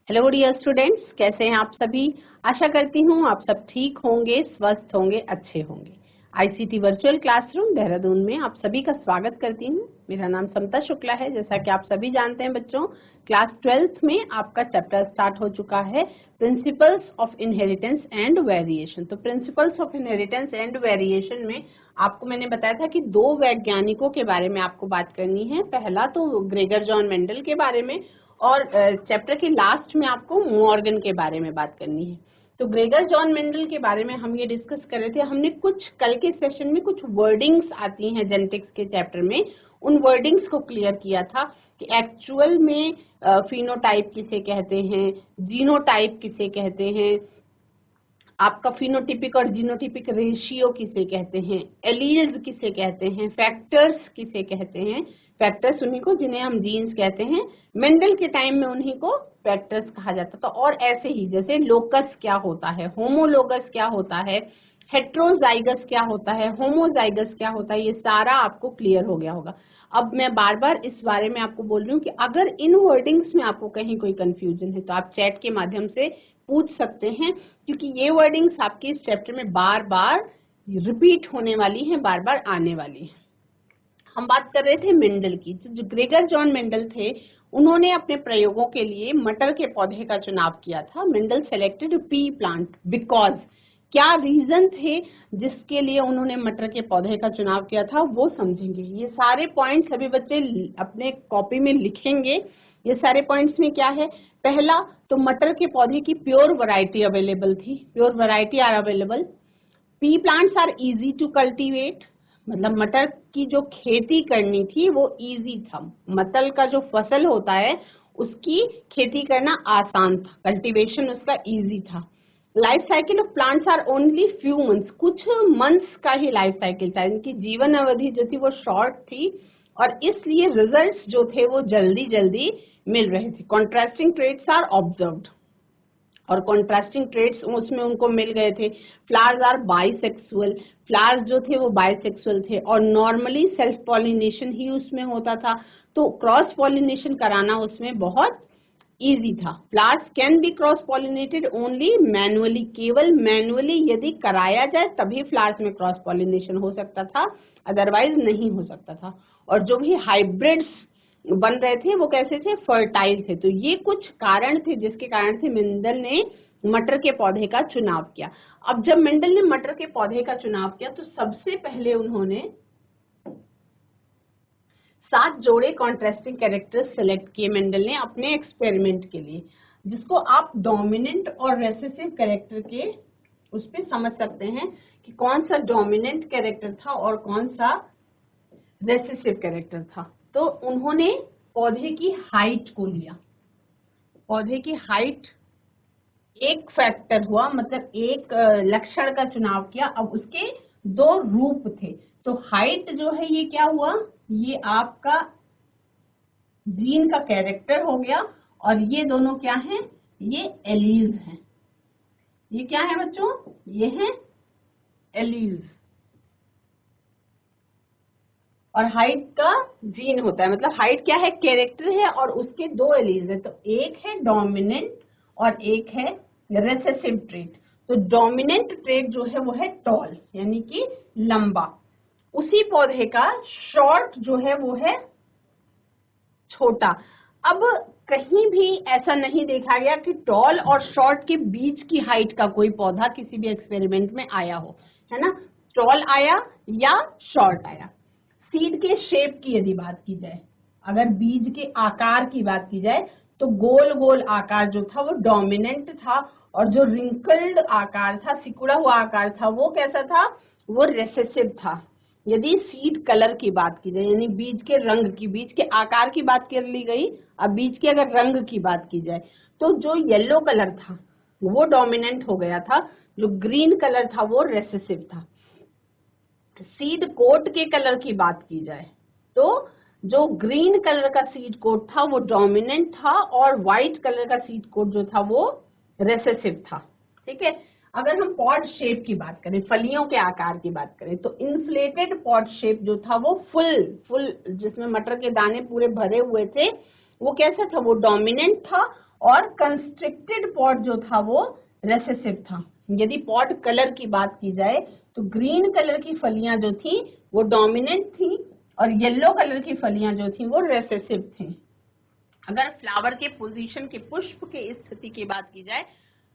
Hello dear students, कैसे हैं आप सभी। आशा करती हूँ आप सब ठीक होंगे, स्वस्थ होंगे, अच्छे होंगे। आईसीटी वर्चुअल क्लासरूम देहरादून में आप सभी का स्वागत करती हूँ। मेरा नाम समता शुक्ला है। जैसा कि आप सभी जानते हैं बच्चों, क्लास 12th में आपका चैप्टर स्टार्ट हो चुका है, principles of inheritance and variation. तो principles of inheritance and variation में आपको मैंने बताया था कि दो वैज्ञानिकों के बारे में आपको बात करनी है। पहला तो ग्रेगर जॉन मेंडल के बारे में, और चैप्टर के लास्ट में आपको मॉर्गन के बारे में बात करनी है। तो ग्रेगर जॉन मेंडल के बारे में हम ये डिस्कस कर रहे थे। हमने कुछ कल के सेशन में कुछ वर्डिंग्स आती हैं जेनेटिक्स के चैप्टर में, उन वर्डिंग्स को क्लियर किया था कि एक्चुअल में फिनोटाइप किसे कहते हैं, जीनोटाइप किसे कहते हैं, आपका फिनोटिपिक और जीनोटिपिक रेशियो किसे कहते हैं, एलील्स किसे कहते हैं, फैक्टर्स किसे कहते हैं। फैक्टर्स उन्हीं को जिन्हें हम जीन्स कहते हैं, मेंडल के टाइम में उन्हीं को फैक्टर्स कहा जाता था। और ऐसे ही जैसे लोकस क्या होता है, होमोलोगस क्या होता है, हेट्रोजाइगस क्या होता है, होमोजाइगस क्या होता है, ये सारा आपको क्लियर हो गया होगा। अब मैं बार बार इस बारे में आपको बोल रही हूँ कि अगर इन वर्डिंग्स में आपको कहीं कोई कंफ्यूजन है तो आप चैट के माध्यम से पूछ सकते हैं, क्योंकि ये वर्डिंग्स आपके इस चैप्टर में बार बार रिपीट होने वाली हैं, बार बार आने वाली हैं। हम बात कर रहे थे मेंडल की। जो ग्रेगर जॉन मेंडल थे, उन्होंने अपने प्रयोगों के लिए मटर के पौधे का चुनाव किया था। Mendel selected P plant because, क्या रीजन थे जिसके लिए उन्होंने मटर के पौधे का चुनाव किया था, वो समझेंगे। ये सारे पॉइंट्स सभी बच्चे अपने कॉपी में लिखेंगे। ये सारे पॉइंट्स में क्या है, पहला तो मटर के पौधे की प्योर वैरायटी अवेलेबल थी, pure variety are available. Pea plants are easy to cultivate, मतलब मटर की जो खेती करनी थी वो इजी था। मटर का जो फसल होता है उसकी खेती करना आसान था, कल्टीवेशन उसका इजी था। Life cycle of plants are only few months, कुछ मंथ्स का ही लाइफ साइकिल था। इनकी जीवन अवधि जो थी वो शॉर्ट थी, और इसलिए रिजल्ट्स जो थे वो जल्दी जल्दी मिल रहे थे। कॉन्ट्रास्टिंग ट्रेट्स आर ऑब्जर्व्ड, और कॉन्ट्रास्टिंग ट्रेट्स उसमें उनको मिल गए थे। फ्लावर्स आर बाइसेक्सुअल, फ्लावर्स जो थे वो बाइसेक्सुअल थे, और नॉर्मली सेल्फ पॉलिनेशन ही उसमें होता था, तो क्रॉस पॉलिनेशन कराना उसमें बहुत इजी था। Flowers can be cross pollinated only manually, केवल मैनुअली यदि कराया जाए तभी फ्लावर्स में क्रॉस पॉलिनेशन हो सकता था, अदरवाइज नहीं हो सकता था। और जो भी हाइब्रिड्स बन रहे थे वो कैसे थे, फर्टाइल थे। तो ये कुछ कारण थे जिसके कारण से मेंडल ने मटर के पौधे का चुनाव किया। अब जब मेंडल ने मटर के पौधे का चुनाव किया तो सबसे पहले उन्होंने 7 जोड़े कॉन्ट्रास्टिंग कैरेक्टर्स सेलेक्ट किए मेंडल ने अपने एक्सपेरिमेंट के लिए, जिसको आप डोमिनेंट और रेसेसिव कैरेक्टर के उस पे समझ सकते हैं कि कौन सा डोमिनेंट कैरेक्टर था और कौन सा रेसेसिव कैरेक्टर था। तो उन्होंने पौधे की हाइट को लिया। पौधे की हाइट एक फैक्टर हुआ, मतलब एक लक्षण का चुनाव किया। अब उसके 2 रूप थे, तो हाइट जो है ये क्या हुआ, ये आपका जीन का कैरेक्टर हो गया, और ये दोनों क्या हैं, ये एलील्स हैं। ये क्या है बच्चों, ये हैं एलील्स, और हाइट का जीन होता है। मतलब हाइट क्या है, कैरेक्टर है, और उसके 2 एलील्स है। तो एक है डोमिनेंट और एक है रेसेसिव ट्रेट। तो डोमिनेंट ट्रेट जो है वो है टॉल, यानी कि लंबा। उसी पौधे का शॉर्ट जो है वो है छोटा। अब कहीं भी ऐसा नहीं देखा गया कि टॉल और शॉर्ट के बीच की हाइट का कोई पौधा किसी भी एक्सपेरिमेंट में आया हो, है ना। टॉल आया या शॉर्ट आया। सीड के शेप की यदि बात की जाए, अगर बीज के आकार की बात की जाए, तो गोल गोल आकार जो था वो डोमिनेंट था, और जो रिंकल्ड आकार था, सिकुड़ा हुआ आकार था, वो कैसा था, वो रेसेसिव था। यदि सीड कलर की बात की जाए, यानी बीज के रंग की, बीज के आकार की बात कर ली गई, अब बीज के अगर रंग की बात की जाए तो जो येलो कलर था वो डोमिनेंट हो गया था, जो ग्रीन कलर था वो रेसेसिव था। सीड कोट के कलर की बात की जाए तो जो ग्रीन कलर का सीड कोट था वो डोमिनेंट था, और व्हाइट कलर का सीड कोट जो था वो रेसेसिव था। ठीक है। अगर हम पॉड शेप की बात करें, फलियों के आकार की बात करें, तो इन्फ्लेटेड पॉड शेप जो था वो फुल जिसमें मटर के दाने पूरे भरे हुए थे, वो कैसा था, वो डोमिनेंट था, और कंस्ट्रिक्टेड पॉड जो था वो रेसेसिव था। यदि पॉड कलर की बात की जाए तो ग्रीन कलर की फलियां जो थी वो डोमिनेंट थी, और येलो कलर की फलियां जो थी वो रेसेसिव थी। अगर फ्लावर के पोजीशन के, पुष्प के स्थिति की बात की जाए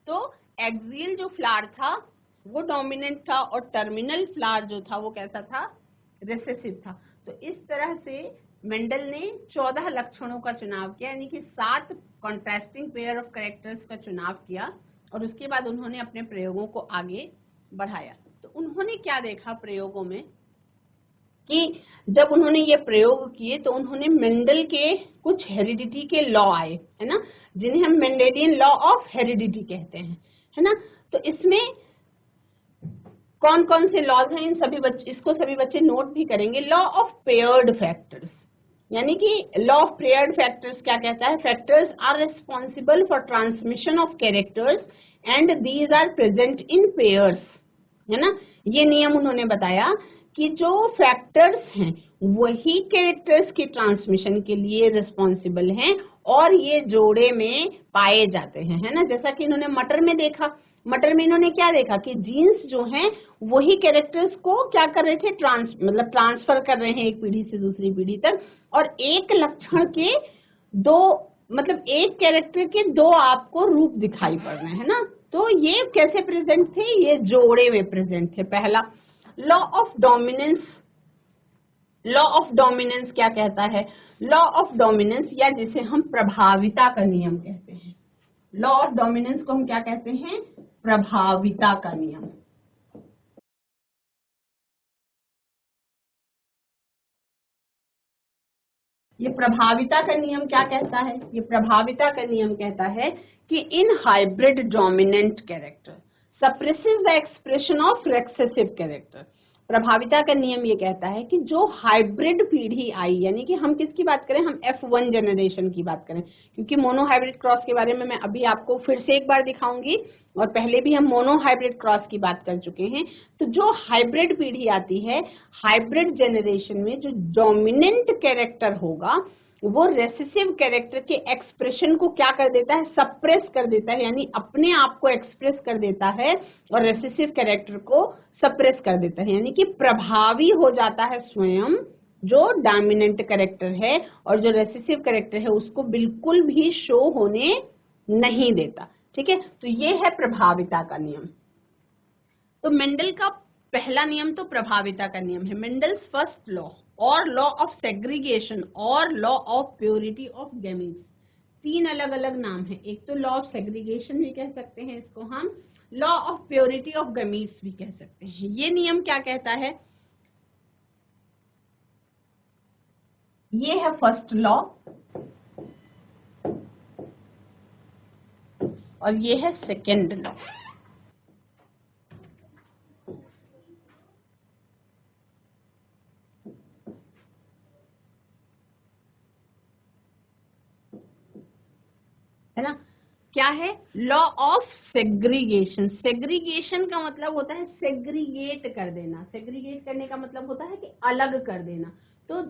तो एक्सियल जो फ्लावर था वो डोमिनेंट था, और टर्मिनल फ्लावर जो था वो कैसा था, रेसेसिव था। तो इस तरह से मेंडल ने 14 लक्षणों का चुनाव किया, यानी कि 7 कॉन्ट्रास्टिंग पेयर ऑफ कैरेक्टर्स का चुनाव किया, और उसके बाद उन्होंने अपने प्रयोगों को आगे बढ़ाया। तो उन्होंने क्या देखा प्रयोगों में कि जब उन्होंने ये प्रयोग किए तो उन्होंने मेंडल के कुछ हेरिडिटी के लॉ आए, है ना, जिन्हें हम मेंडेलियन लॉ ऑफ हेरिडिटी कहते हैं, है ना। तो इसमें कौन कौन से लॉज हैं, इन सभी बच्चे, इसको सभी बच्चे नोट भी करेंगे। लॉ ऑफ पेयर्ड फैक्टर्स, यानी कि लॉ ऑफ पेयर्ड फैक्टर्स क्या कहता है, factors are responsible for transmission of characters and these are present in pairs, है ना। ये नियम उन्होंने बताया कि जो फैक्टर्स हैं वही कैरेक्टर्स की ट्रांसमिशन के लिए रिस्पॉन्सिबल हैं, और ये जोड़े में पाए जाते हैं, है ना। जैसा कि इन्होंने मटर में देखा, मटर में इन्होंने क्या देखा कि जीन्स जो हैं वही कैरेक्टर्स को क्या कर रहे थे, ट्रांसफर कर रहे हैं एक पीढ़ी से दूसरी पीढ़ी तक, और एक लक्षण के दो, मतलब एक कैरेक्टर के दो आपको रूप दिखाई पड़ रहे हैं ना। तो ये कैसे प्रेजेंट थे, ये जोड़े में प्रेजेंट थे। पहला law of dominance, law of dominance क्या कहता है, लॉ ऑफ डोमिनेंस या जिसे हम प्रभाविता का नियम कहते हैं, लॉ ऑफ डोमिनेंस को हम क्या कहते हैं, प्रभाविता का नियम। ये प्रभाविता का नियम क्या कहता है, ये प्रभाविता का नियम कहता है कि in hybrid dominant character suppresses the expression of recessive character. प्रभाविता का नियम ये कहता है कि जो हाइब्रिड पीढ़ी आई, यानी कि हम किसकी बात करें, हम F1 जनरेशन की बात करें, क्योंकि मोनो हाइब्रिड क्रॉस के बारे में मैं अभी आपको फिर से एक बार दिखाऊंगी, और पहले भी हम मोनो हाइब्रिड क्रॉस की बात कर चुके हैं। तो जो हाइब्रिड पीढ़ी आती है, हाइब्रिड जनरेशन में जो डोमिनेंट कैरेक्टर होगा वो रेसेसिव कैरेक्टर के एक्सप्रेशन को क्या कर देता है, सप्रेस कर देता है, यानी अपने आप को एक्सप्रेस कर देता है, और रेसेसिव कैरेक्टर को सप्रेस कर देता है, यानी कि प्रभावी हो जाता है स्वयं जो डोमिनेंट कैरेक्टर है, और जो रेसेसिव कैरेक्टर है उसको बिल्कुल भी शो होने नहीं देता। ठीक है, तो ये है प्रभाविता का नियम। तो मेंडल का पहला नियम तो प्रभाविता का नियम है, मेंडल्स फर्स्ट लॉ, और लॉ ऑफ सेग्रीगेशन, और law of purity of gametes. 3 अलग अलग नाम है, एक तो लॉ ऑफ सेग्रीगेशन भी कह सकते हैं इसको हम, law of purity of gametes भी कह सकते हैं। ये नियम क्या कहता है, ये है फर्स्ट लॉ, और ये है सेकेंड लॉ। है ना, क्या है, लॉ ऑफ सेग्रीगेशन। सेग्रीगेशन का मतलब होता है सेग्रीगेट कर देना, सेग्रीगेट करने का मतलब होता है कि अलग कर देना। तो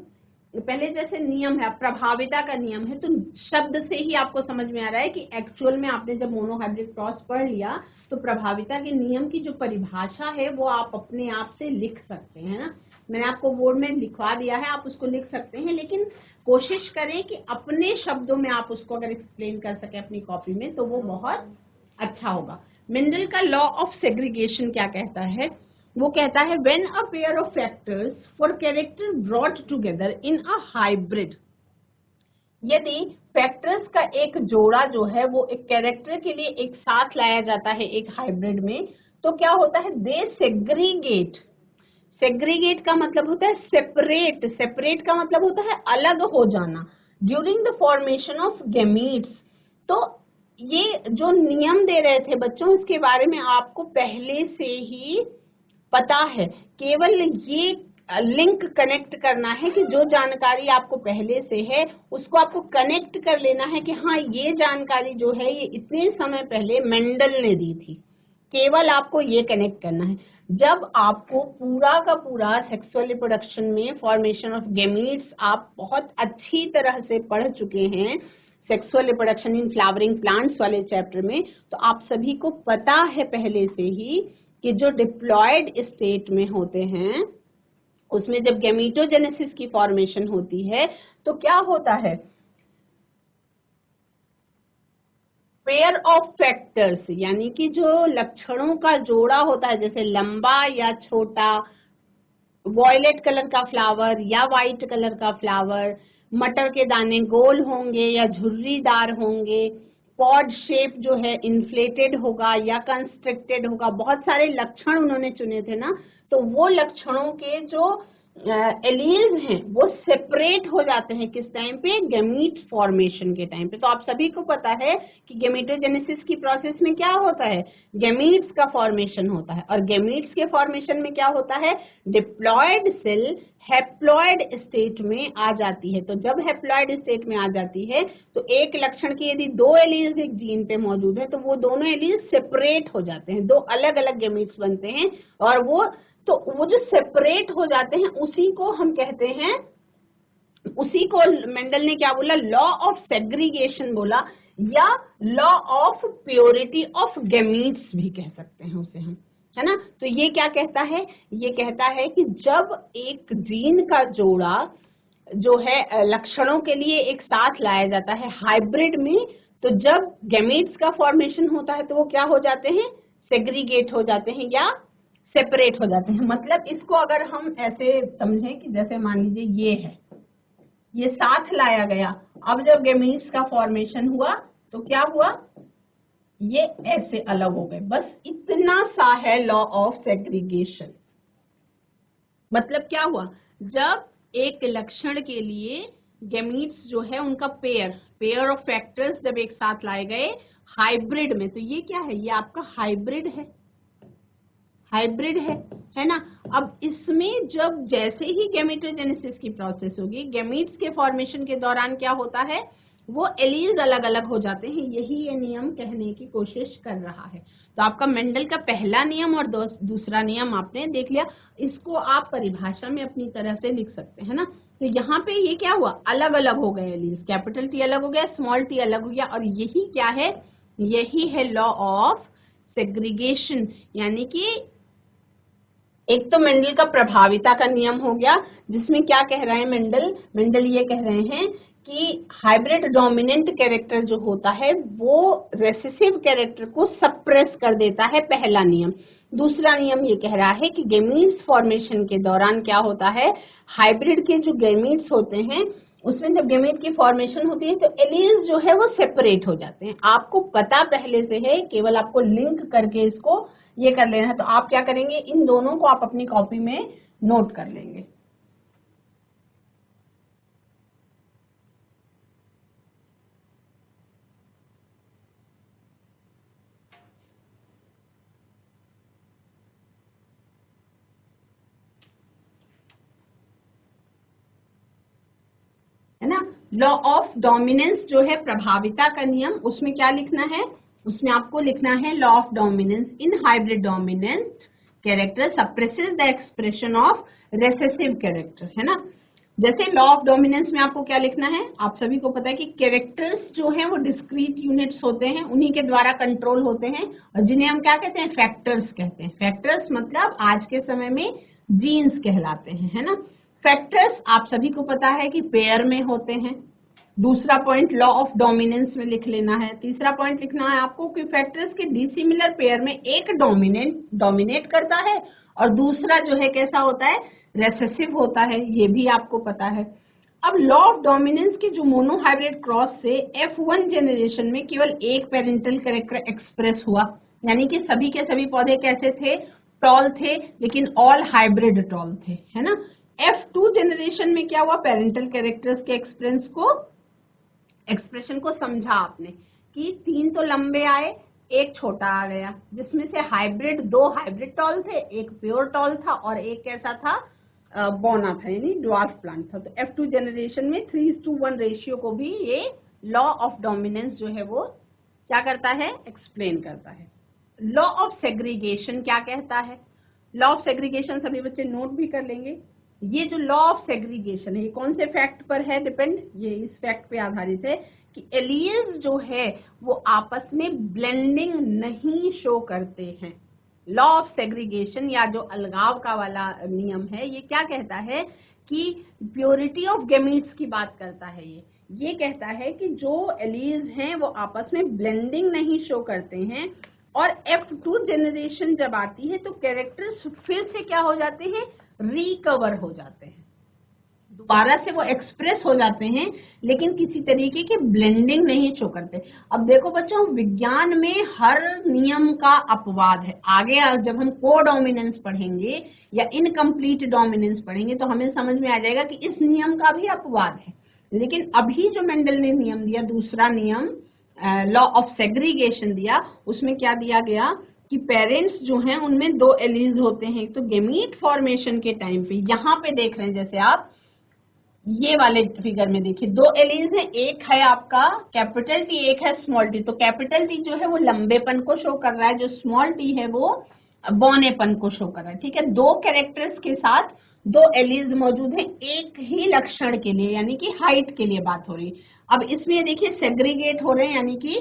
पहले जैसे नियम है, प्रभाविता का नियम है, तो शब्द से ही आपको समझ में आ रहा है कि एक्चुअल में आपने जब मोनोहाइब्रिड क्रॉस पढ़ लिया तो प्रभाविता के नियम की जो परिभाषा है वो आप अपने आप से लिख सकते हैं ना। मैंने आपको बोर्ड में लिखवा दिया है, आप उसको लिख सकते हैं, लेकिन कोशिश करें कि अपने शब्दों में आप उसको अगर एक्सप्लेन कर सके अपनी कॉपी में तो वो बहुत अच्छा होगा। मेंडल का लॉ ऑफ सेग्रीगेशन क्या कहता है, वो कहता है when a pair of factors for character brought together in a hybrid, यदि फैक्टर्स का एक जोड़ा जो है वो एक कैरेक्टर के लिए एक साथ लाया जाता है एक हाइब्रिड में, तो क्या होता है, दे सेग्रीगेट। सेग्रीगेट का मतलब होता है सेपरेट, सेपरेट का मतलब होता है अलग हो जाना, during the formation of gametes. तो ये जो नियम दे रहे थे बच्चों, इसके बारे में आपको पहले से ही पता है, केवल ये लिंक कनेक्ट करना है कि जो जानकारी आपको पहले से है उसको आपको कनेक्ट कर लेना है कि हाँ ये जानकारी जो है ये इतने समय पहले मेंडल ने दी थी, केवल आपको ये कनेक्ट करना है। जब आपको पूरा का पूरा सेक्सुअल रिप्रोडक्शन में फॉर्मेशन ऑफ गेमीट्स आप बहुत अच्छी तरह से पढ़ चुके हैं, sexual reproduction in flowering plants वाले चैप्टर में, तो आप सभी को पता है पहले से ही कि जो डिप्लॉयड स्टेट में होते हैं उसमें जब गैमीटोजेनेसिस की फॉर्मेशन होती है तो क्या होता है, पेयर ऑफ फैक्टर्स, यानी कि जो लक्षणों का जोड़ा होता है, जैसे लंबा या छोटा, वॉयलेट कलर का फ्लावर या वाइट कलर का फ्लावर, मटर के दाने गोल होंगे या झुर्रीदार होंगे, पॉड शेप जो है इन्फ्लेटेड होगा या कंस्ट्रिक्टेड होगा, बहुत सारे लक्षण उन्होंने चुने थे ना, तो वो लक्षणों के जो एलील्स हैं वो सेपरेट हो जाते हैं किस टाइम पे, गैमीट फॉर्मेशन के टाइम पे। तो आप सभी को पता है कि गैमीटोजेनेसिस की प्रोसेस में क्या होता है, गैमीट्स का फॉर्मेशन होता है, और गैमीट्स के फॉर्मेशन में क्या होता है, डिप्लॉयड सेल हैप्लॉयड स्टेट में आ जाती है। तो जब हैप्लॉयड स्टेट में आ जाती है तो एक लक्षण की यदि दो एलील्स एक जीन पे मौजूद है तो वो दोनों एलील्स सेपरेट हो जाते हैं, दो अलग अलग गैमीट्स बनते हैं, और वो जो सेपरेट हो जाते हैं उसी को हम कहते हैं, उसी को मेंडल ने क्या बोला, लॉ ऑफ सेग्रीगेशन बोला, या law of purity of gametes भी कह सकते हैं उसे हम, है ना। तो ये क्या कहता है, ये कहता है कि जब एक जीन का जोड़ा जो है लक्षणों के लिए एक साथ लाया जाता है हाइब्रिड में, तो जब गैमीट्स का फॉर्मेशन होता है तो वो क्या हो जाते हैं, सेग्रीगेट हो जाते हैं या सेपरेट हो जाते हैं। मतलब इसको अगर हम ऐसे समझें कि जैसे मान लीजिए ये है, ये साथ लाया गया, अब जब गैमीट्स का फॉर्मेशन हुआ तो क्या हुआ, ये ऐसे अलग हो गए, बस इतना सा है लॉ ऑफ सेग्रीगेशन। मतलब क्या हुआ, जब एक लक्षण के लिए गैमीट्स जो है उनका पेयर ऑफ फैक्टर्स जब एक साथ लाए गए हाइब्रिड में, तो ये क्या है, ये आपका हाइब्रिड है ना। अब इसमें जब जैसे ही गैमेटोजेनेसिस की प्रोसेस होगी, गैमीट्स के फॉर्मेशन के दौरान क्या होता है, वो एलील्स अलग अलग हो जाते हैं, यही ये नियम कहने की कोशिश कर रहा है। तो आपका मेंडल का पहला नियम और दूसरा नियम आपने देख लिया, इसको आप परिभाषा में अपनी तरह से लिख सकते हैं ना। तो यहाँ पे ये क्या हुआ, अलग अलग हो गए एलील्स, कैपिटल टी अलग हो गया, स्मॉल टी अलग हो गया, और यही क्या है, यही है लॉ ऑफ सेग्रीगेशन। यानी कि एक तो मेंडल का प्रभाविता का नियम हो गया, जिसमें क्या कह रहे हैं मेंडल ये कह रहे हैं कि हाइब्रिड डोमिनेंट कैरेक्टर जो होता है वो रेसेसिव कैरेक्टर को सप्रेस कर देता है, पहला नियम। दूसरा नियम ये कह रहा है कि गैमीट्स फॉर्मेशन के दौरान क्या होता है, हाइब्रिड के जो गैमीट्स होते हैं उसमें जब गैमीट की फॉर्मेशन होती है तो एलील्स जो है वो सेपरेट हो जाते हैं। आपको पता पहले से है, केवल आपको लिंक करके इसको ये कर लेना है। तो आप क्या करेंगे, इन दोनों को आप अपनी कॉपी में नोट कर लेंगे। है ना, लॉ ऑफ डोमिनेंस जो है प्रभाविता का नियम, उसमें क्या लिखना है, उसमें आपको लिखना है law of dominance in hybrid dominant character suppresses the expression of recessive character, है ना। जैसे लॉ ऑफ डोमिनेंस में आपको क्या लिखना है, आप सभी को पता है कि कैरेक्टर्स जो हैं वो डिस्क्रीट यूनिट्स होते हैं, उन्हीं के द्वारा कंट्रोल होते हैं, और जिन्हें हम क्या कहते हैं, फैक्टर्स कहते हैं। फैक्टर्स मतलब आज के समय में जीन्स कहलाते हैं, है ना। फैक्टर्स आप सभी को पता है कि पेयर में होते हैं। दूसरा पॉइंट लॉ ऑफ डोमिनेंस में लिख लेना है। तीसरा पॉइंट लिखना है आपको कि फैक्टर्स के डिसिमिलर पेयर में एक डोमिनेट करता है और दूसरा जो है कैसा होता है, रेसेसिव होता है, ये भी आपको पता है। अब लॉ ऑफ डोमिनेंस की जो मोनोहाइब्रिड क्रॉस से F1 जनरेशन में केवल एक पेरेंटल कैरेक्टर एक्सप्रेस हुआ, यानी कि सभी के सभी पौधे कैसे थे, टॉल थे, लेकिन ऑल हाइब्रिड टॉल थे, है ना। F2 जनरेशन में क्या हुआ, पेरेंटल कैरेक्टर्स के एक्सप्रेशन को समझा आपने कि 3 तो लंबे आए, एक छोटा आ गया, जिसमें से दो हाइब्रिड टॉल थे, एक प्योर टॉल था और एक कैसा था, बोना था, यानी ड्वार्फ प्लांट था। तो F2 जनरेशन में 3:1 रेशियो को भी ये लॉ ऑफ डोमिनेंस जो है वो क्या करता है, एक्सप्लेन करता है। लॉ ऑफ सेग्रीगेशन क्या कहता है, लॉ ऑफ सेग्रीगेशन सभी बच्चे नोट भी कर लेंगे। ये जो लॉ ऑफ सेग्रीगेशन है ये कौन से फैक्ट पर है डिपेंड, ये इस फैक्ट पे आधारित है कि एलील्स जो है वो आपस में ब्लेंडिंग नहीं शो करते हैं। लॉ ऑफ सेग्रीगेशन या जो अलगाव का वाला नियम है ये क्या कहता है कि प्योरिटी ऑफ गैमीट्स की बात करता है। ये कहता है कि जो एलील्स हैं वो आपस में ब्लेंडिंग नहीं शो करते हैं, और F2 जनरेशन जब आती है तो कैरेक्टर्स फिर से क्या हो जाते हैं, रिकवर हो जाते हैं, दोबारा से वो एक्सप्रेस हो जाते हैं, लेकिन किसी तरीके की ब्लेंडिंग नहीं शो करते। अब देखो बच्चों, विज्ञान में हर नियम का अपवाद है। आगे जब हम कोडोमिनेंस पढ़ेंगे या इनकम्प्लीट डोमिनेंस पढ़ेंगे तो हमें समझ में आ जाएगा कि इस नियम का भी अपवाद है। लेकिन अभी जो मेंडल ने नियम दिया, दूसरा नियम लॉ ऑफ सेग्रीगेशन दिया, उसमें क्या दिया गया कि पेरेंट्स जो हैं उनमें दो एलील्स होते हैं। तो गेमीट फॉर्मेशन के टाइम पे यहाँ पे देख रहे हैं, जैसे आप ये वाले फिगर में देखिए, दो एलील्स हैं, एक है आपका कैपिटल टी, एक है स्मॉल टी। तो कैपिटल टी जो है वो लंबेपन को शो कर रहा है, जो स्मॉल टी है वो बौनेपन को शो कर रहा है। ठीक है, दो कैरेक्टर्स के साथ दो एलील्स मौजूद हैं एक ही लक्षण के लिए, यानी कि हाइट के लिए बात हो रही है। अब इसमें देखिए सेग्रीगेट हो रहे हैं, यानी कि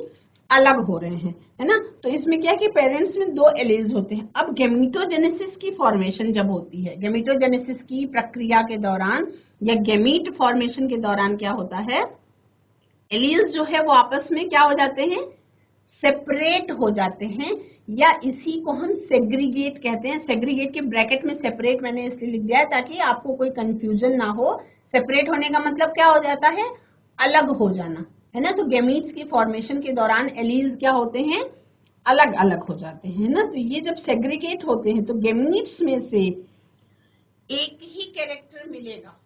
अलग हो रहे हैं, है ना। तो इसमें क्या है कि पेरेंट्स में दो एलील्स होते हैं। अब गेमीटोजेनेसिस की फॉर्मेशन जब होती है, गेमीटोजेनेसिस की प्रक्रिया के दौरान या गेमीट फॉर्मेशन के दौरान क्या होता है, एलील्स जो है वो आपस में क्या हो जाते हैं, सेपरेट हो जाते हैं, या इसी को हम सेग्रीगेट कहते हैं। सेग्रीगेट के ब्रैकेट में सेपरेट मैंने इसलिए लिख दिया है ताकि आपको कोई कंफ्यूजन ना हो। सेपरेट होने का मतलब क्या हो जाता है, अलग हो जाना, है ना। तो गेमीट्स की फॉर्मेशन के दौरान एलील्स क्या होते हैं, अलग अलग हो जाते हैं ना। तो ये जब सेग्रीगेट होते हैं तो गेमीट्स में से एक ही कैरेक्टर मिलेगा।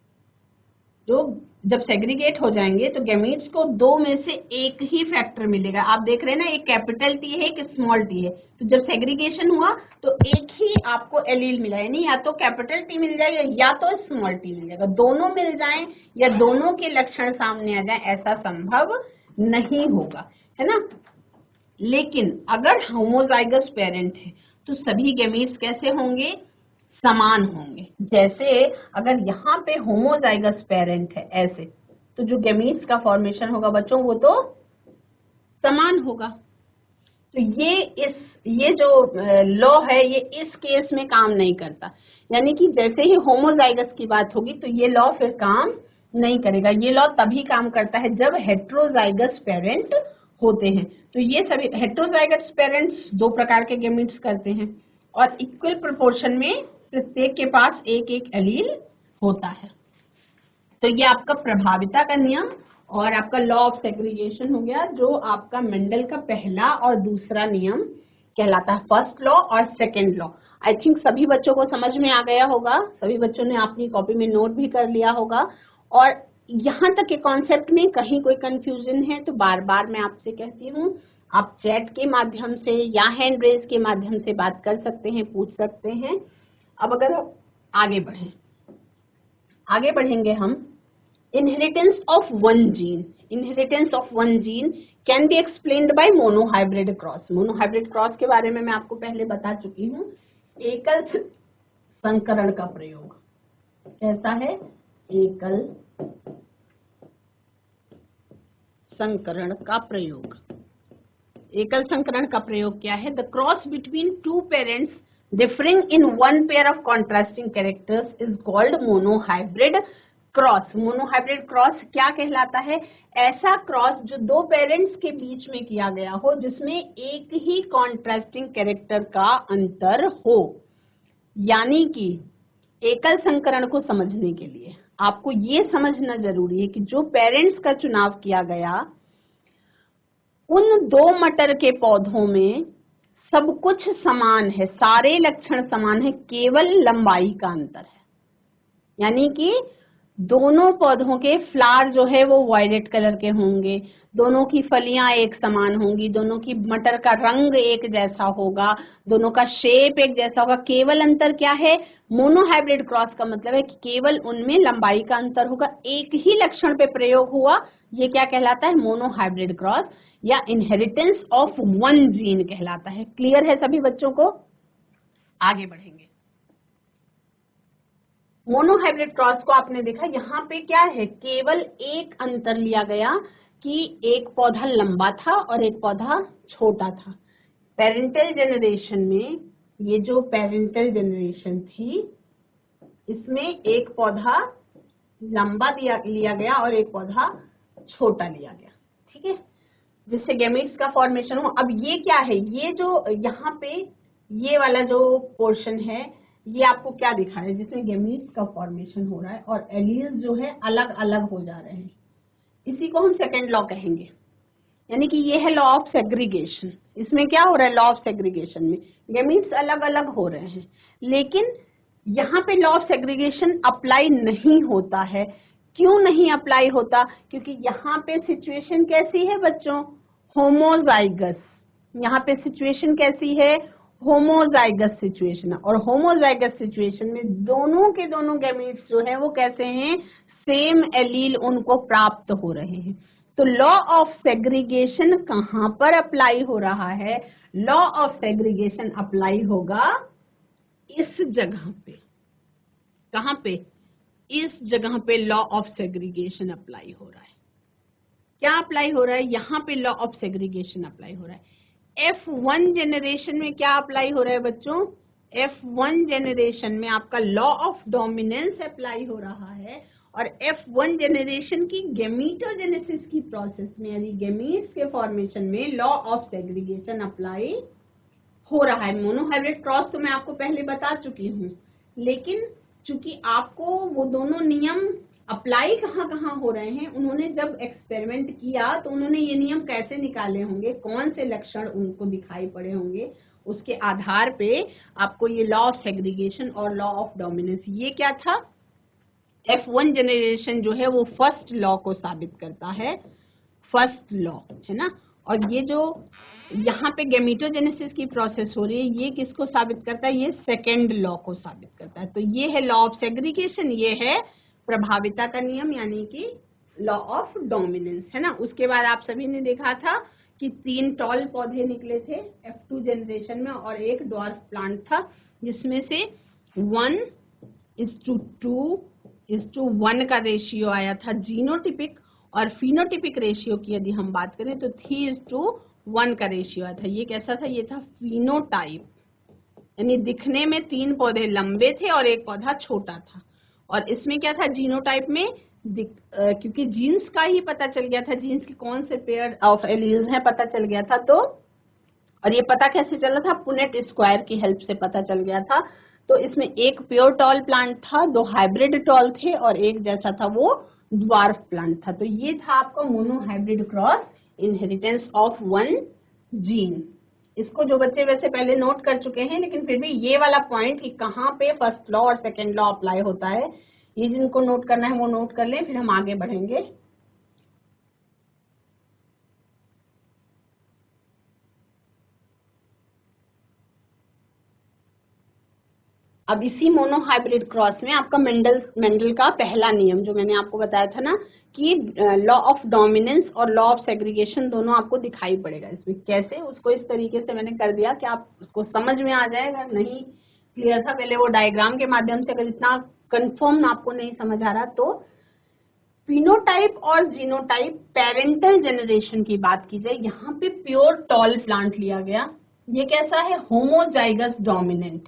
जो जब सेग्रीगेट हो जाएंगे तो गेमीट्स को दो में से एक ही फैक्टर मिलेगा। आप देख रहे हैं ना, एक कैपिटल टी है, एक स्मॉल टी है। तो जब सेग्रीगेशन हुआ तो एक ही आपको एलील मिला, यानी या तो कैपिटल टी मिल जाएगा या तो स्मॉल टी मिल जाएगा। दोनों मिल जाएं या दोनों के लक्षण सामने आ जाएं, ऐसा संभव नहीं होगा, है ना। लेकिन अगर होमोजाइगस पेरेंट है तो सभी गेमीट्स कैसे होंगे, समान होंगे। जैसे अगर यहाँ पे होमोजाइगस पेरेंट है ऐसे, तो जो गेमीट्स का फॉर्मेशन होगा बच्चों वो तो समान होगा। तो ये जो लॉ है ये इस केस में काम नहीं करता, यानी कि जैसे ही होमोजाइगस की बात होगी तो ये लॉ फिर काम नहीं करेगा। ये लॉ तभी काम करता है जब हेट्रोजाइगस पेरेंट होते हैं। तो ये सभी हेट्रोजाइगस पेरेंट्स दो प्रकार के गेमीट्स करते हैं और इक्वल प्रोपोर्शन में प्रत्येक के पास एक एक एलील होता है। तो ये आपका प्रभाविता का नियम और आपका लॉ ऑफ सेग्रीगेशन हो गया, जो आपका मेंडल का पहला और दूसरा नियम कहलाता है, फर्स्ट लॉ और सेकंड लॉ। आई थिंक सभी बच्चों को समझ में आ गया होगा, सभी बच्चों ने अपनी कॉपी में नोट भी कर लिया होगा। और यहाँ तक के कॉन्सेप्ट में कहीं कोई कंफ्यूजन है तो बार बार मैं आपसे कहती हूँ, आप चैट के माध्यम से या हैंड रेज के माध्यम से बात कर सकते हैं, पूछ सकते हैं। अब अगर आप आगे बढ़ेंगे हम, inheritance of one gene. Inheritance of one gene can be explained bye monohybrid cross. Monohybrid cross के बारे में मैं आपको पहले बता चुकी हूँ। एकल संकरण का प्रयोग कैसा है, एकल संकरण का प्रयोग। एकल संकरण का प्रयोग क्या है, the cross between two parents differing in one pair of contrasting characters is called monohybrid cross. Monohybrid cross क्या कहलाता है, ऐसा क्रॉस जो दो पेरेंट्स के बीच में किया गया हो जिसमें एक ही कॉन्ट्रास्टिंग कैरेक्टर का अंतर हो। यानी कि एकल संकरण को समझने के लिए आपको ये समझना जरूरी है कि जो पेरेंट्स का चुनाव किया गया उन दो मटर के पौधों में सब कुछ समान है, सारे लक्षण समान है, केवल लंबाई का अंतर है। यानी कि दोनों पौधों के फ्लावर जो है वो वायलेट कलर के होंगे, दोनों की फलियां एक समान होंगी, दोनों की मटर का रंग एक जैसा होगा, दोनों का शेप एक जैसा होगा। केवल अंतर क्या है, मोनोहाइब्रिड क्रॉस का मतलब है कि केवल उनमें लंबाई का अंतर होगा, एक ही लक्षण पे प्रयोग हुआ। ये क्या कहलाता है, मोनोहाइब्रिड क्रॉस या इनहेरिटेंस ऑफ वन जीन कहलाता है। क्लियर है सभी बच्चों को? आगे बढ़ेंगे। मोनोहाइब्रिड क्रॉस को आपने देखा, यहाँ पे क्या है, केवल एक अंतर लिया गया कि एक पौधा लंबा था और एक पौधा छोटा था। पेरेंटल जनरेशन में, ये जो पेरेंटल जनरेशन थी, इसमें एक पौधा लंबा लिया गया और एक पौधा छोटा लिया गया, ठीक है, जिससे गैमेट्स का फॉर्मेशन हो। अब ये क्या है, ये जो यहाँ पे ये वाला जो पोर्शन है, ये आपको क्या दिखा रहा है, जिसमें गैमेट्स का फॉर्मेशन हो रहा है और एलील्स जो है अलग अलग हो जा रहे हैं। इसी को हम सेकेंड लॉ कहेंगे, यानी कि ये है लॉ ऑफ सेग्रीगेशन। इसमें क्या हो रहा है, लॉ ऑफ सेग्रीगेशन में गैमेट्स अलग अलग हो रहे हैं, लेकिन यहाँ पे लॉ ऑफ सेग्रीगेशन अप्लाई नहीं होता है। क्यों नहीं अप्लाई होता, क्योंकि यहाँ पे सिचुएशन कैसी है बच्चों, होमोजाइगस। यहाँ पे सिचुएशन कैसी है, होमोजाइगस सिचुएशन, और होमोजाइगस सिचुएशन में दोनों के दोनों गैमेट्स जो है वो कैसे हैं, सेम एलील उनको प्राप्त हो रहे हैं। तो लॉ ऑफ सेग्रीगेशन कहाँ पर अप्लाई हो रहा है, लॉ ऑफ सेग्रीगेशन अप्लाई होगा इस जगह पे। कहाँ पे, इस जगह पे लॉ ऑफ सेग्रीगेशन अप्लाई हो रहा है। क्या अप्लाई हो रहा है, यहाँ पे लॉ ऑफ सेग्रीगेशन अप्लाई हो रहा है। F1 जनरेशन में क्या अप्लाई हो रहा है बच्चों, F1 जनरेशन में आपका लॉ ऑफ डोमिनेंस अप्लाई हो रहा है, और F1 जनरेशन की गैमीटोजेनेसिस की प्रोसेस में, यानी गैमीट्स के फॉर्मेशन में लॉ ऑफ सेग्रीगेशन अप्लाई हो रहा है। मोनोहाइब्रिड क्रॉस तो मैं आपको पहले बता चुकी हूँ, लेकिन चूंकि आपको वो दोनों नियम अप्लाई कहाँ कहाँ हो रहे हैं, उन्होंने जब एक्सपेरिमेंट किया तो उन्होंने ये नियम कैसे निकाले होंगे, कौन से लक्षण उनको दिखाई पड़े होंगे, उसके आधार पे आपको ये लॉ ऑफ सेग्रीगेशन और लॉ ऑफ डोमिनेंस, ये क्या था, F1 जनरेशन जो है वो फर्स्ट लॉ को साबित करता है, फर्स्ट लॉ है ना, और ये जो यहाँ पे गैमीटोजेनेसिस की प्रोसेस हो रही है, ये किसको साबित करता है, ये सेकेंड लॉ को साबित करता है। तो ये है लॉ ऑफ सेग्रीगेशन, ये है प्रभाविता का नियम, यानी कि लॉ ऑफ डोमिनेंस, है ना। उसके बाद आप सभी ने देखा था कि 3 टॉल पौधे निकले थे F2 जनरेशन में, और एक ड्वार्फ प्लांट था, जिसमें से 1:2:1 का रेशियो आया था जीनोटिपिक, और फिनोटिपिक रेशियो की यदि हम बात करें तो 3:1 का रेशियो आया था। ये कैसा था, ये था फिनोटाइप, यानी दिखने में 3 पौधे लंबे थे और एक पौधा छोटा था। और इसमें क्या था, जीनोटाइप में क्योंकि जीन्स का ही पता चल गया था, जीन्स के कौन से पेयर ऑफ एलील्स हैं पता चल गया था, तो और ये पता कैसे चला था, पुनेट स्क्वायर की हेल्प से पता चल गया था। तो इसमें एक प्योर टॉल प्लांट था, 2 हाइब्रिड टॉल थे, और एक जैसा था वो ड्वार्फ प्लांट था। तो ये था आपका monohybrid cross, inheritance of 1 gene. इसको जो बच्चे वैसे पहले नोट कर चुके हैं, लेकिन फिर भी ये वाला पॉइंट कि कहाँ पे फर्स्ट लॉ और सेकेंड लॉ अप्लाई होता है, ये जिनको नोट करना है वो नोट कर लें, फिर हम आगे बढ़ेंगे। अब इसी मोनोहाइब्रिड क्रॉस में आपका मेंडल का पहला नियम जो मैंने आपको बताया था ना, कि लॉ ऑफ डोमिनेंस और लॉ ऑफ सेग्रीगेशन दोनों आपको दिखाई पड़ेगा। इसमें कैसे, उसको इस तरीके से मैंने कर दिया कि आप उसको समझ में आ जाएगा। नहीं क्लियर था पहले वो डायग्राम के माध्यम से, अगर इतना कंफर्म आपको नहीं समझ आ रहा, तो फिनोटाइप और जीनोटाइप पेरेंटल जनरेशन की बात की जाए, यहाँ पे प्योर टॉल प्लांट लिया गया। ये कैसा है, होमोजाइगस डोमिनेंट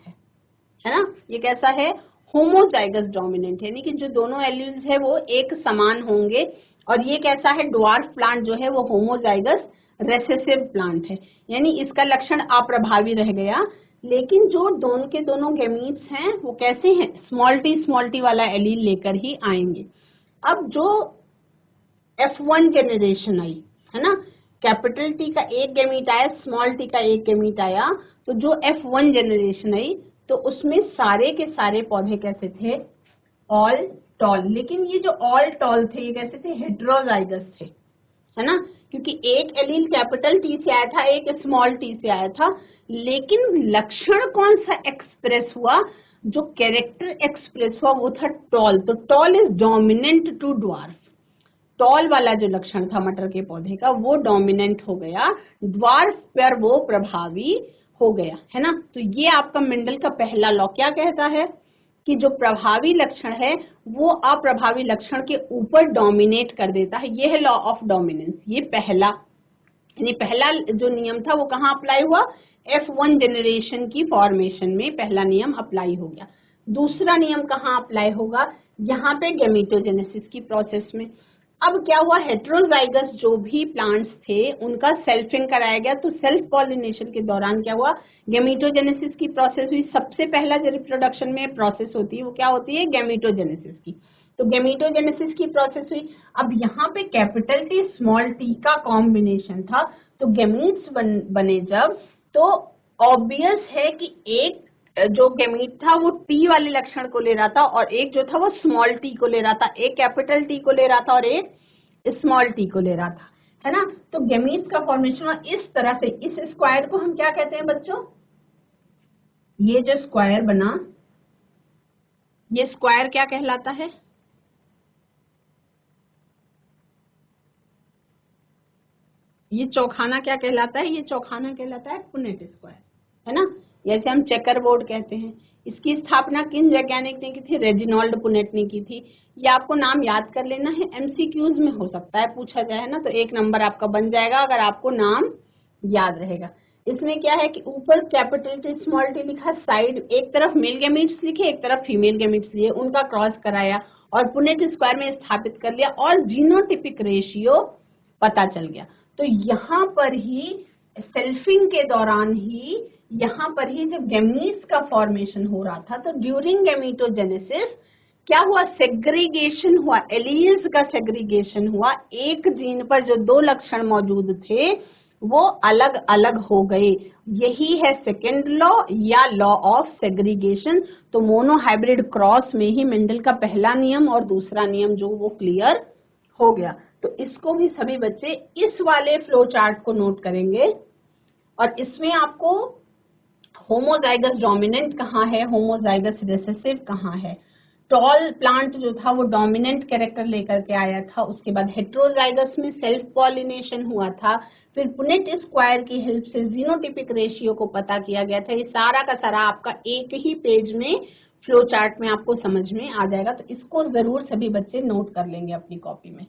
है ना, ये कैसा है, होमोजाइगस डोमिनेंट, यानी कि जो दोनों एलील्स है वो एक समान होंगे। और ये कैसा है, ड्वार्फ प्लांट जो है वो होमोजाइगस रेसेसिव प्लांट है, यानी इसका लक्षण अप्रभावी रह गया। लेकिन जो दोनों के दोनों गैमीट्स हैं वो कैसे हैं, स्मॉल टी वाला एलील लेकर ही आएंगे। अब जो F1 जनरेशन आई है ना, कैपिटल टी का एक गैमीट आया, स्मॉल टी का एक गैमीट आया, तो जो F1 जनरेशन आई तो उसमें सारे के सारे पौधे कैसे थे, ऑल टॉल। लेकिन ये जो ऑल टॉल थे ये कैसे थे, हेट्रोजाइगस थे, है ना, क्योंकि एक एलील कैपिटल टी से आया था, एक स्मॉल टी से आया था। लेकिन लक्षण कौन सा एक्सप्रेस हुआ, जो कैरेक्टर एक्सप्रेस हुआ वो था टॉल। तो tall is dominant to dwarf, tall वाला जो लक्षण था मटर के पौधे का वो डोमिनेंट हो गया, ड्वार्फ पर वो प्रभावी हो गया, है ना। तो ये आपका मेंडल का पहला लॉ क्या कहता है, कि जो प्रभावी लक्षण है वो अप्रभावी लक्षण के ऊपर डोमिनेट कर देता है। ये है लॉ ऑफ डोमिनेंस। ये पहला, यानी पहला जो नियम था वो कहाँ अप्लाई हुआ? F1 जनरेशन की फॉर्मेशन में पहला नियम अप्लाई हो गया। दूसरा नियम कहाँ अप्लाई होगा? यहाँ पे गैमेटोजेनेसिस की प्रोसेस में। अब क्या हुआ? हेट्रोजाइगस जो भी प्लांट्स थे उनका सेल्फिंग कराया गया, तो सेल्फ पॉलिनेशन के दौरान क्या हुआ? गैमेटोजेनेसिस की प्रोसेस हुई। सबसे पहला जो रिप्रोडक्शन में प्रोसेस होती है वो क्या होती है? गैमेटोजेनेसिस की। तो गैमेटोजेनेसिस की प्रोसेस हुई। अब यहाँ पे कैपिटल टी स्मॉल टी का कॉम्बिनेशन था, तो गैमीट्स बने जब, तो ऑब्वियस है कि एक जो गैमीट था वो टी वाले लक्षण को ले रहा था और एक जो था वो स्मॉल टी को ले रहा था, एक कैपिटल टी को ले रहा था और एक स्मॉल टी को ले रहा था, है ना। तो गैमीट्स का फॉर्मेशन हुआ इस तरह से। इस स्क्वायर को हम क्या कहते हैं बच्चों? ये जो स्क्वायर बना, ये स्क्वायर क्या कहलाता है? ये चौखाना क्या कहलाता है? ये चौखाना कहलाता है पुनेट स्क्वायर, है ना। जैसे हम चेकर बोर्ड कहते हैं। इसकी स्थापना किन वैज्ञानिक ने की थी? रेजिनॉल्ड पुनेट ने की थी। ये आपको नाम याद कर लेना है, एमसीक्यूज में हो सकता है पूछा जाए ना, तो 1 नंबर आपका बन जाएगा अगर आपको नाम याद रहेगा। इसमें क्या है कि ऊपर कैपिटल टी स्मॉल टी लिखा, साइड एक तरफ मेल गैमीट्स लिखे, एक तरफ फीमेल गैमीट्स लिए, उनका क्रॉस कराया और पुनेट स्क्वायर में स्थापित कर लिया और जीनोटिपिक रेशियो पता चल गया। तो यहाँ पर ही सेल्फिंग के दौरान ही, यहाँ पर ही जब गैमीट्स का फॉर्मेशन हो रहा था, तो ड्यूरिंग गैमेटोजेनेसिस क्या हुआ? सेग्रीगेशन हुआ, एलील्स का सेग्रीगेशन हुआ। एक जीन पर जो 2 लक्षण मौजूद थे वो अलग अलग हो गए। यही है सेकेंड लॉ या लॉ ऑफ सेग्रीगेशन। तो मोनोहाइब्रिड क्रॉस में ही मेंडल का पहला नियम और दूसरा नियम जो वो क्लियर हो गया। तो इसको भी सभी बच्चे इस वाले फ्लो चार्ट को नोट करेंगे और इसमें आपको होमोजाइगस डोमिनेंट कहाँ है, होमोजाइगस रिसेसिव कहाँ है। टॉल प्लांट जो था वो डोमिनेंट कैरेक्टर लेकर के आया था, उसके बाद हेट्रोजाइगस में सेल्फ पॉलिनेशन हुआ था, फिर पुनेट स्क्वायर की हेल्प से जीनोटिपिक रेशियो को पता किया गया था। ये सारा का सारा आपका एक ही पेज में फ्लो चार्ट में आपको समझ में आ जाएगा। तो इसको जरूर सभी बच्चे नोट कर लेंगे अपनी कॉपी में।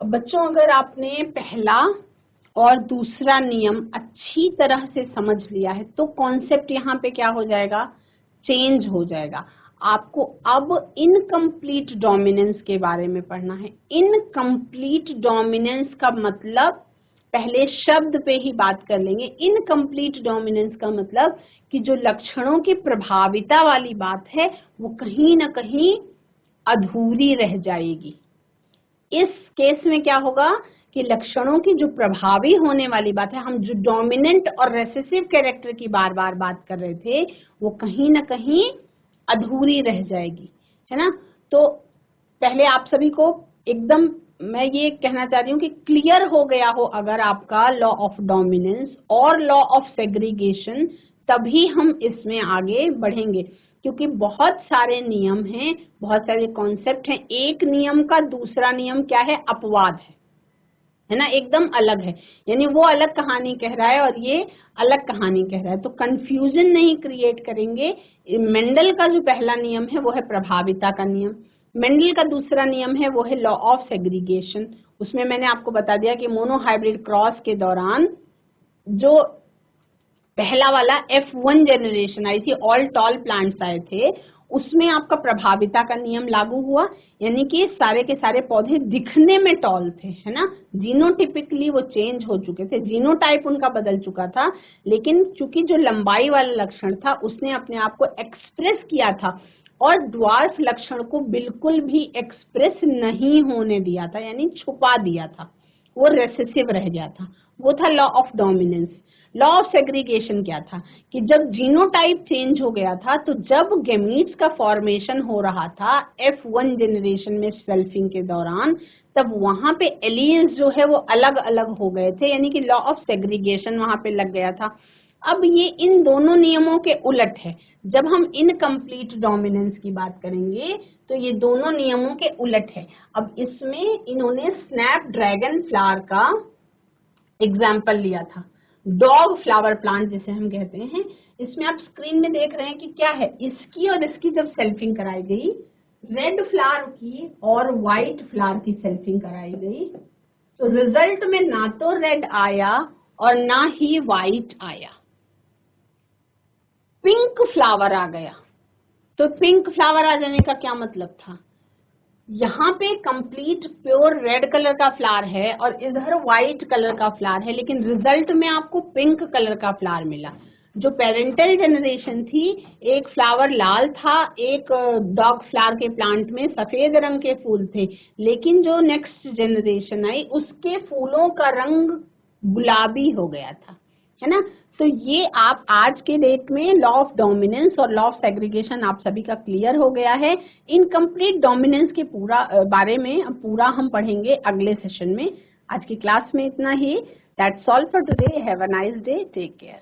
बच्चों अगर आपने पहला और दूसरा नियम अच्छी तरह से समझ लिया है तो कॉन्सेप्ट यहाँ पे क्या हो जाएगा? चेंज हो जाएगा। आपको अब इनकम्प्लीट डोमिनेंस के बारे में पढ़ना है। इनकम्प्लीट डोमिनेंस का मतलब, पहले शब्द पे ही बात कर लेंगे। इनकम्प्लीट डोमिनेंस का मतलब कि जो लक्षणों की प्रभाविता वाली बात है वो कहीं ना कहीं अधूरी रह जाएगी। इस केस में क्या होगा कि लक्षणों की जो प्रभावी होने वाली बात है, हम जो डोमिनेंट और रेसेसिव कैरेक्टर की बार बार बात कर रहे थे, वो कहीं ना कहीं अधूरी रह जाएगी, है ना। तो पहले आप सभी को एकदम मैं ये कहना चाह रही हूँ कि क्लियर हो गया हो अगर आपका लॉ ऑफ डोमिनेंस और लॉ ऑफ सेग्रीगेशन, तभी हम इसमें आगे बढ़ेंगे। क्योंकि बहुत सारे नियम हैं, बहुत सारे कॉन्सेप्ट हैं। एक नियम का दूसरा नियम क्या है? अपवाद है ना, एकदम अलग है। यानी वो अलग कहानी कह रहा है और ये अलग कहानी कह रहा है, तो कंफ्यूजन नहीं क्रिएट करेंगे। मेंडल का जो पहला नियम है वो है प्रभाविता का नियम, मेंडल का दूसरा नियम है वो है लॉ ऑफ सेग्रीगेशन। उसमें मैंने आपको बता दिया कि मोनोहाइब्रिड क्रॉस के दौरान जो पहला वाला F1 जनरेशन आई थी, ऑल टॉल प्लांट्स आए थे, उसमें आपका प्रभाविता का नियम लागू हुआ, यानी कि सारे के सारे पौधे दिखने में टॉल थे, है ना। जीनोटिपिकली वो चेंज हो चुके थे, जीनोटाइप उनका बदल चुका था, लेकिन चूंकि जो लंबाई वाला लक्षण था उसने अपने आप को एक्सप्रेस किया था और ड्वार्फ लक्षण को बिल्कुल भी एक्सप्रेस नहीं होने दिया था, यानी छुपा दिया था, वो रेसेसिव रह गया था। वो था law of dominance. Law of segregation क्या था कि जब जीनोटाइप चेंज हो गया था, तो जब गैमीट्स का फॉर्मेशन हो रहा था F1 जनरेशन में सेल्फिंग के दौरान, तब वहां पे एलील्स जो है वो अलग अलग हो गए थे, यानी कि लॉ ऑफ सेग्रीगेशन वहां पे लग गया था। अब ये इन दोनों नियमों के उलट है। जब हम इनकम्प्लीट डोमिनेंस की बात करेंगे तो ये दोनों नियमों के उलट है। अब इसमें इन्होंने स्नैपड्रैगन फ्लावर का एग्जाम्पल लिया था, डॉग फ्लावर प्लांट जिसे हम कहते हैं। इसमें आप स्क्रीन में देख रहे हैं कि क्या है, इसकी और इसकी जब सेल्फिंग कराई गई, रेड फ्लावर की और व्हाइट फ्लावर की सेल्फिंग कराई गई, तो रिजल्ट में ना तो रेड आया और ना ही व्हाइट आया, पिंक फ्लावर आ गया। तो पिंक फ्लावर आ जाने का क्या मतलब था, यहाँ पे कंप्लीट प्योर रेड कलर का फ्लावर है और इधर व्हाइट कलर का फ्लावर है, लेकिन रिजल्ट में आपको पिंक कलर का फ्लावर मिला। जो पेरेंटल जनरेशन थी, एक फ्लावर लाल था, एक डॉग फ्लावर के प्लांट में सफेद रंग के फूल थे, लेकिन जो नेक्स्ट जनरेशन आई उसके फूलों का रंग गुलाबी हो गया था, है ना। तो ये आप आज के डेट में लॉ ऑफ डोमिनेंस और लॉ ऑफ सेग्रीगेशन आप सभी का क्लियर हो गया है। इनकम्प्लीट डोमिनेंस के पूरा बारे में पूरा हम पढ़ेंगे अगले सेशन में। आज की क्लास में इतना ही। That's all for today. Have a nice day. Take care.